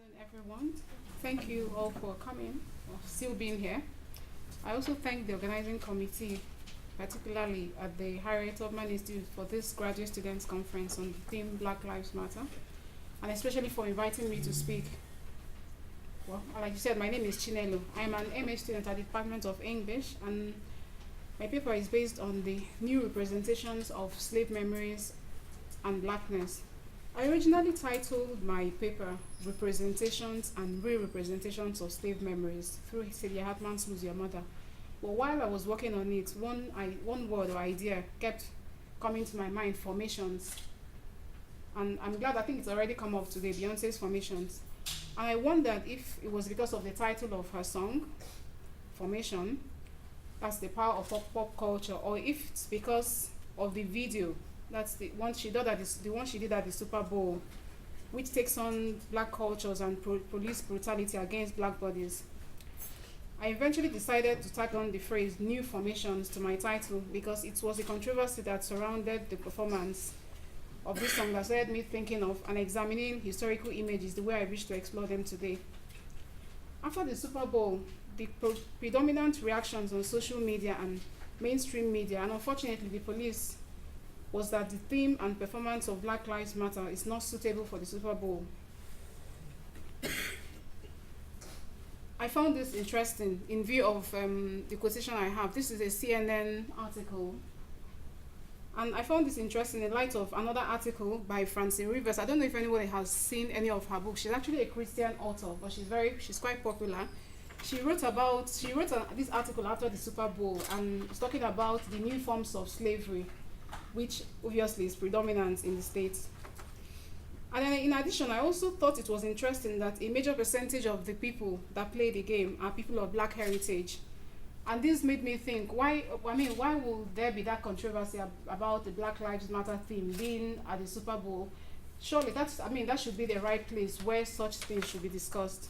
afternoon, everyone. Thank you all for coming or still being here. I also thank the organizing committee, particularly at the Harriet Tubman Institute, for this graduate students conference on the theme Black Lives Matter, and especially for inviting me to speak. Well, like you said, my name is Chinelo. I'm an MA student at the Department of English, and my paper is based on the new representations of slave memories and blackness. I originally titled my paper Representations and Re-Representations of Slave Memories through Celia Hartman's Lose Your Mother. But while I was working on it, one word or idea kept coming to my mind: formations. And I'm glad, I think it's already come up today, Beyonce's Formations. And I wondered if it was because of the title of her song, Formation, that's the power of pop culture, or if it's because of the video. That's the one she did at the Super Bowl, which takes on black cultures and police brutality against black bodies. I eventually decided to tag on the phrase "new formations" to my title because it was the controversy that surrounded the performance of this song that led me thinking of and examining historical images the way I wish to explore them today. After the Super Bowl, the predominant reactions on social media and mainstream media, and unfortunately the police, was that the theme and performance of Black Lives Matter is not suitable for the Super Bowl. I found this interesting in view of the quotation I have. This is a CNN article. And I found this interesting in light of another article by Francine Rivers. I don't know if anybody has seen any of her books. She's actually a Christian author, but she's quite popular. She wrote this article after the Super Bowl, and it's talking about the new forms of slavery, which obviously is predominant in the States. And then in addition, I also thought it was interesting that a major percentage of the people that play the game are people of black heritage. And this made me think, why will there be that controversy about the Black Lives Matter theme being at the Super Bowl? Surely that should be the right place where such things should be discussed.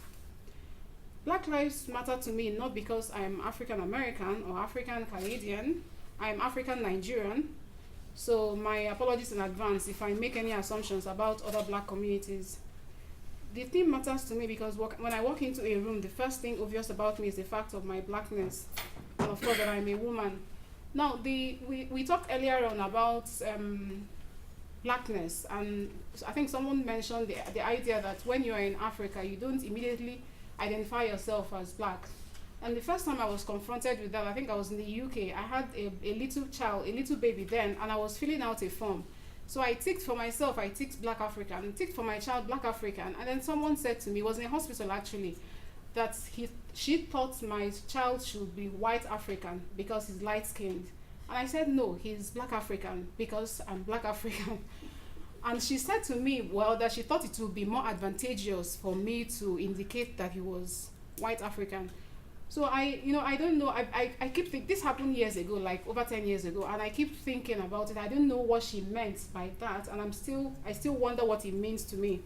Black Lives Matter to me, not because I am African American or African Canadian. I am African Nigerian. So my apologies in advance if I make any assumptions about other black communities. The theme matters to me because when I walk into a room, the first thing obvious about me is the fact of my blackness, and of course that I'm a woman. Now, we talked earlier on about blackness, and I think someone mentioned the idea that when you're in Africa, you don't immediately identify yourself as black. And the first time I was confronted with that, I think I was in the UK. I had a little baby then, and I was filling out a form. So I ticked for myself, I ticked Black African, ticked for my child Black African, and then someone said to me, it was in a hospital actually, that she thought my child should be white African because he's light skinned. And I said, no, he's Black African because I'm Black African. And she said to me, well, that she thought it would be more advantageous for me to indicate that he was white African. So I don't know, I keep thinking, this happened years ago, like over 10 years ago, and I keep thinking about it. I don't know what she meant by that, and I still wonder what it means to me.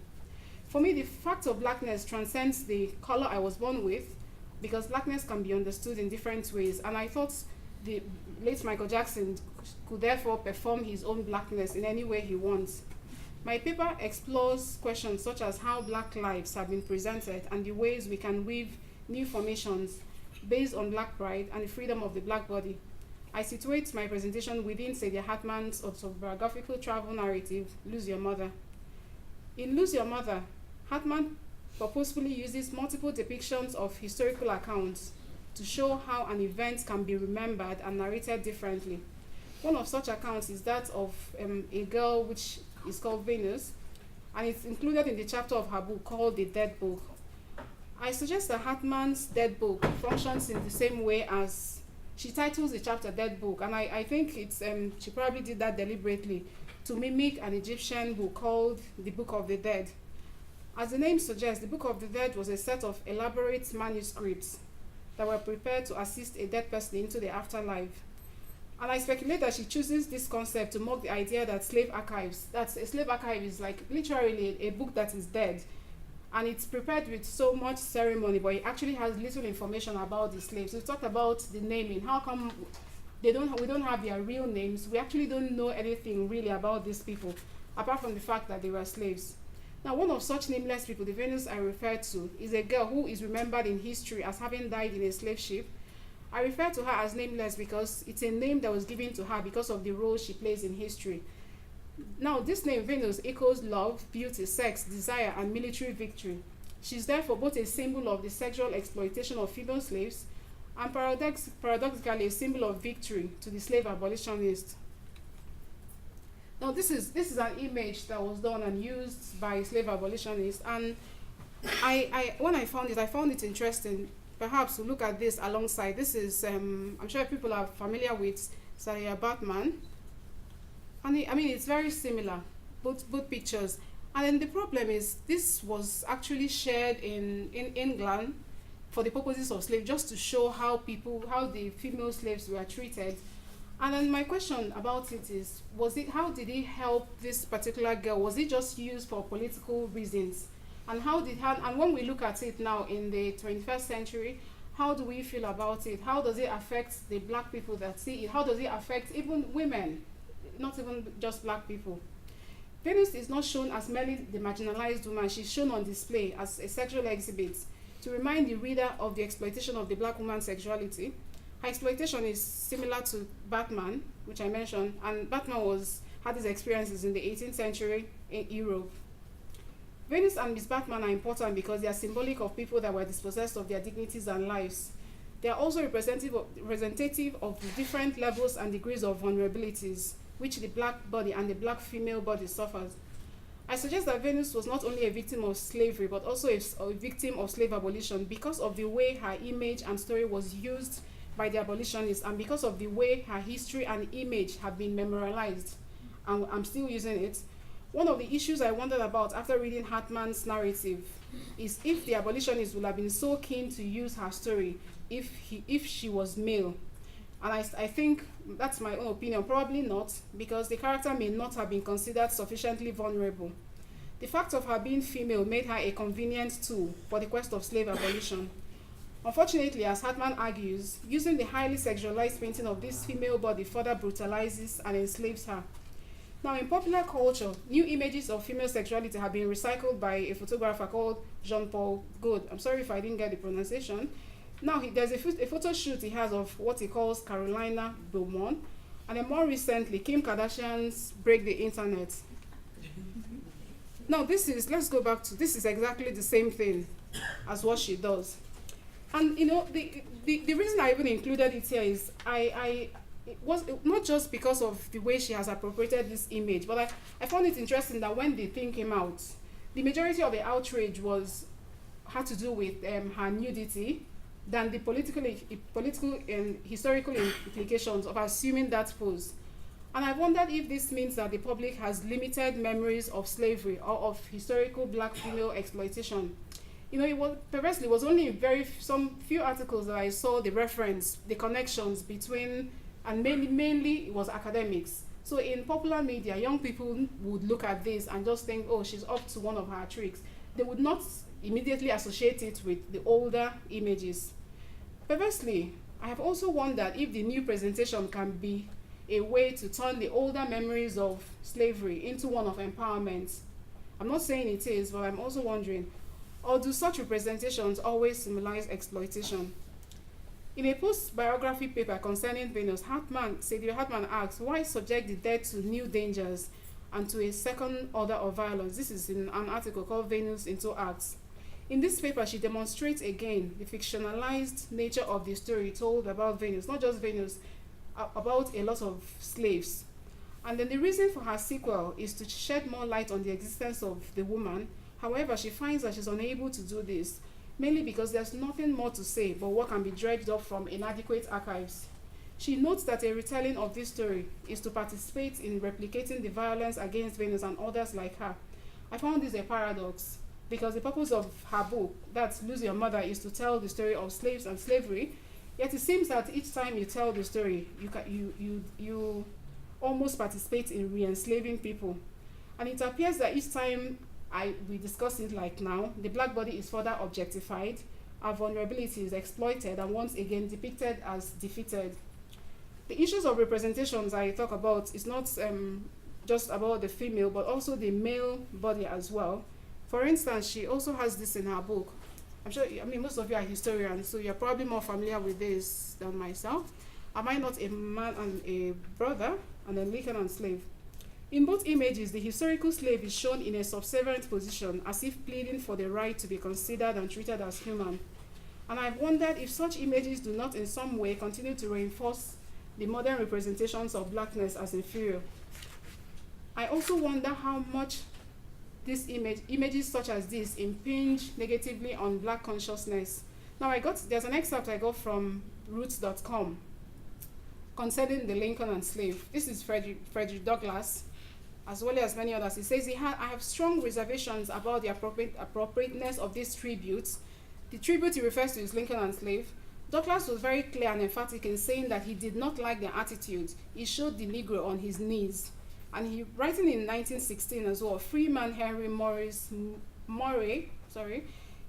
For me, the fact of blackness transcends the color I was born with, because blackness can be understood in different ways, and I thought the late Michael Jackson could therefore perform his own blackness in any way he wants. My paper explores questions such as how black lives have been presented and the ways we can weave new formations based on black pride and the freedom of the black body. I situate my presentation within Celia Hartman's autobiographical travel narrative, Lose Your Mother. In Lose Your Mother, Hartman purposefully uses multiple depictions of historical accounts to show how an event can be remembered and narrated differently. One of such accounts is that of a girl which is called Venus, and it's included in the chapter of her book called The Dead Book. I suggest that Hartman's Dead Book functions in the same way as she titles the chapter Dead Book, and I think she probably did that deliberately to mimic an Egyptian book called the Book of the Dead. As the name suggests, the Book of the Dead was a set of elaborate manuscripts that were prepared to assist a dead person into the afterlife. And I speculate that she chooses this concept to mock the idea that slave archive is like literally a book that is dead. And it's prepared with so much ceremony, but it actually has little information about the slaves. We talked about the naming. How come we don't have their real names? We actually don't know anything really about these people, apart from the fact that they were slaves. Now, one of such nameless people, the Venus I refer to, is a girl who is remembered in history as having died in a slave ship. I refer to her as nameless because it's a name that was given to her because of the role she plays in history. Now, this name, Venus, echoes love, beauty, sex, desire, and military victory. She's therefore both a symbol of the sexual exploitation of female slaves and paradoxically a symbol of victory to the slave abolitionists. Now, this is an image that was done and used by slave abolitionists, and when I found it interesting, perhaps to look at this alongside. This is I'm sure people are familiar with Saria Batman, and it's very similar, both pictures. And then the problem is this was actually shared in England for the purposes of slavery, just to show how the female slaves were treated. And then my question about it is, how did it help this particular girl? Was it just used for political reasons? And and when we look at it now in the 21st century, how do we feel about it? How does it affect the black people that see it? How does it affect even women, not even just black people? Venus is not shown as merely the marginalized woman. She's shown on display as a sexual exhibit to remind the reader of the exploitation of the black woman's sexuality. Her exploitation is similar to Batman, which I mentioned, and Batman had his experiences in the 18th century in Europe. Venus and Miss Batman are important because they are symbolic of people that were dispossessed of their dignities and lives. They are also representative of the different levels and degrees of vulnerabilities which the black body and the black female body suffers. I suggest that Venus was not only a victim of slavery, but also a victim of slave abolition because of the way her image and story was used by the abolitionists, and because of the way her history and image have been memorialized. And I'm still using it. One of the issues I wondered about after reading Hartman's narrative is if the abolitionists would have been so keen to use her story if she was male. And I think that's my own opinion. Probably not, because the character may not have been considered sufficiently vulnerable. The fact of her being female made her a convenient tool for the quest of slave abolition. Unfortunately, as Hartman argues, using the highly sexualized painting of this female body further brutalizes and enslaves her. Now, in popular culture, new images of female sexuality have been recycled by a photographer called Jean-Paul Gaultier. I'm sorry if I didn't get the pronunciation. Now, there's a photo shoot he has of what he calls Carolina Beaumont, and then more recently, Kim Kardashian's Break the Internet. Now, this is exactly the same thing as what she does. And, the reason I even included it here is it was not just because of the way she has appropriated this image, but I found it interesting that when the thing came out, the majority of the outrage had to do with her nudity than the political and historical implications of assuming that pose. And I wondered if this means that the public has limited memories of slavery or of historical black female exploitation. It was only in some few articles that I saw the reference, the connections between, and mainly it was academics. So in popular media, young people would look at this and just think, oh, she's up to one of her tricks. They would not immediately associate it with the older images. Perversely, I have also wondered if the new presentation can be a way to turn the older memories of slavery into one of empowerment. I'm not saying it is, but I'm also wondering, or do such representations always symbolize exploitation? In a post-biography paper concerning Venus, Sadio Hartman asks, why subject the dead to new dangers and to a second order of violence? This is in an article called Venus into Arts. In this paper, she demonstrates again the fictionalized nature of the story told about Venus, not just Venus, about a lot of slaves. And then the reason for her sequel is to shed more light on the existence of the woman. However, she finds that she's unable to do this, mainly because there's nothing more to say but what can be dredged up from inadequate archives. She notes that a retelling of this story is to participate in replicating the violence against Venus and others like her. I found this a paradox, because the purpose of her book, that's Lose Your Mother, is to tell the story of slaves and slavery, yet it seems that each time you tell the story, you almost participate in re-enslaving people. And it appears that each time we discuss it like now, the black body is further objectified, our vulnerability is exploited, and once again depicted as defeated. The issues of representations I talk about is not just about the female, but also the male body as well. For instance, she also has this in her book. I'm sure, I mean, most of you are historians, so you're probably more familiar with this than myself. Am I not a man and a brother, and a Lincoln and slave? In both images, the historical slave is shown in a subservient position, as if pleading for the right to be considered and treated as human. And I've wondered if such images do not in some way continue to reinforce the modern representations of blackness as inferior. I also wonder how much images such as this impinge negatively on black consciousness. Now there's an excerpt I got from roots.com concerning the Lincoln and slave. This is Frederick Douglass, as well as many others. He says, I have strong reservations about the appropriateness of these tributes. The tribute he refers to is Lincoln and slave. Douglass was very clear and emphatic in saying that he did not like their attitude. He showed the Negro on his knees. And he, writing in 1916 as well, Freeman Henry Murray,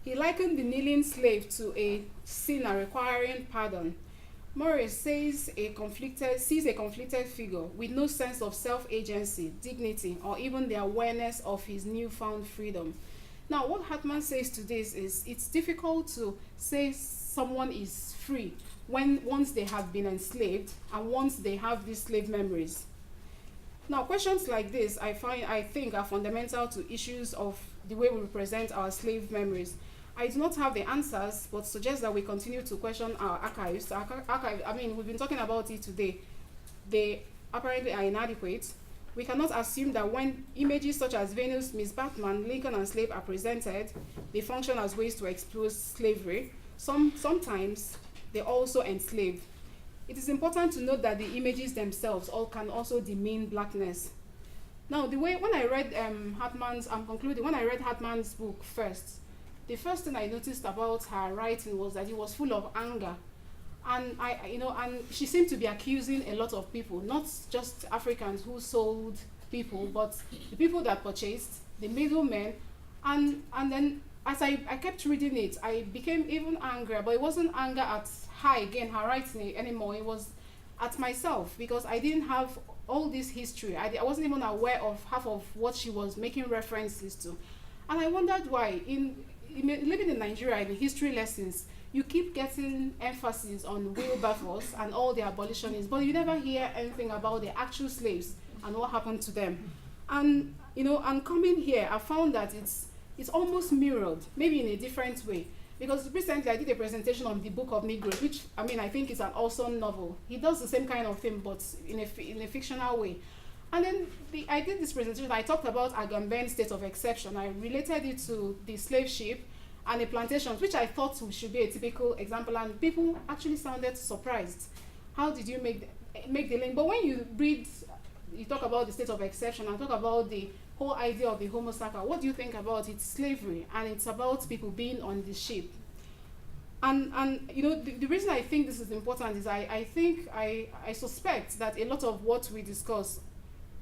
he likened the kneeling slave to a sinner requiring pardon. Murray sees a conflicted figure with no sense of self-agency, dignity, or even the awareness of his newfound freedom. Now, what Hartman says to this is, it's difficult to say someone is free once they have been enslaved and once they have these slave memories. Now, questions like this, I think, are fundamental to issues of the way we represent our slave memories. I do not have the answers, but suggest that we continue to question our archives. I mean, we've been talking about it today. They apparently are inadequate. We cannot assume that when images such as Venus, Miss Batman, Lincoln, and slave are presented, they function as ways to expose slavery. Sometimes they also enslave. It is important to note that the images themselves can also demean blackness. Now, when I read Hartman's book first, the first thing I noticed about her writing was that it was full of anger. And and she seemed to be accusing a lot of people, not just Africans who sold people, but the people that purchased, the middlemen, and then as I kept reading it, I became even angrier, but it wasn't anger at her again, her writing anymore. It was at myself, because I didn't have all this history. I wasn't even aware of half of what she was making references to. And I wondered why. Living in Nigeria, in history lessons, you keep getting emphasis on Wilberforce and all the abolitionists, but you never hear anything about the actual slaves and what happened to them. And and coming here, I found that it's almost mirrored, maybe in a different way. Because recently I did a presentation on the Book of Negroes, which I think is an awesome novel. He does the same kind of thing, but in a fictional way. And then I did this presentation. I talked about Agamben's state of exception. I related it to the slave ship and the plantations, which I thought should be a typical example, and people actually sounded surprised. How did you make the link? But when you talk about the state of exception and talk about the whole idea of the Homo sacer, what do you think about? It's slavery, and it's about people being on the ship. And the reason I think this is important is I suspect that a lot of what we discuss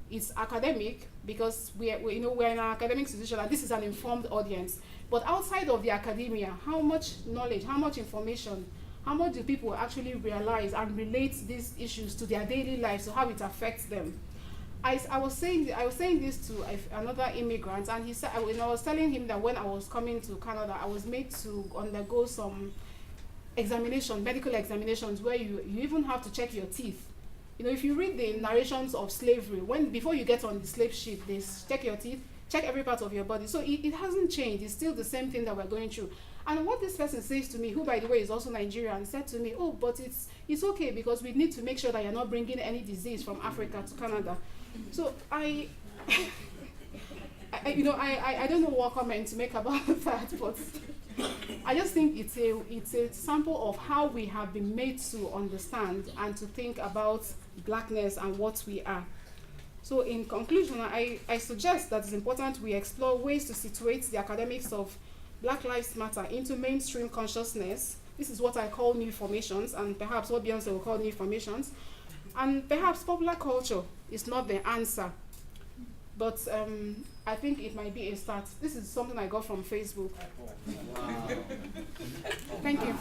is academic, because we're in an academic institution and this is an informed audience. But outside of the academia, how much knowledge, how much information, how much do people actually realize and relate these issues to their daily lives, so how it affects them? I was saying this to another immigrant, and he said, I was telling him that when I was coming to Canada, I was made to undergo some medical examinations, where you even have to check your teeth. If you read the narrations of slavery, before you get on the slave ship, they check your teeth, check every part of your body. So it hasn't changed. It's still the same thing that we're going through. And what this person says to me, who by the way is also Nigerian, said to me, oh, but it's okay, because we need to make sure that you're not bringing any disease from Africa to Canada. So I don't know what comment to make about that, but I just think it's a sample of how we have been made to understand and to think about blackness and what we are. So in conclusion, I suggest that it's important we explore ways to situate the academics of Black Lives Matter into mainstream consciousness. This is what I call new formations, and perhaps what Beyonce will call new formations. And perhaps popular culture is not the answer, but I think it might be a start. This is something I got from Facebook. Wow. Thank you.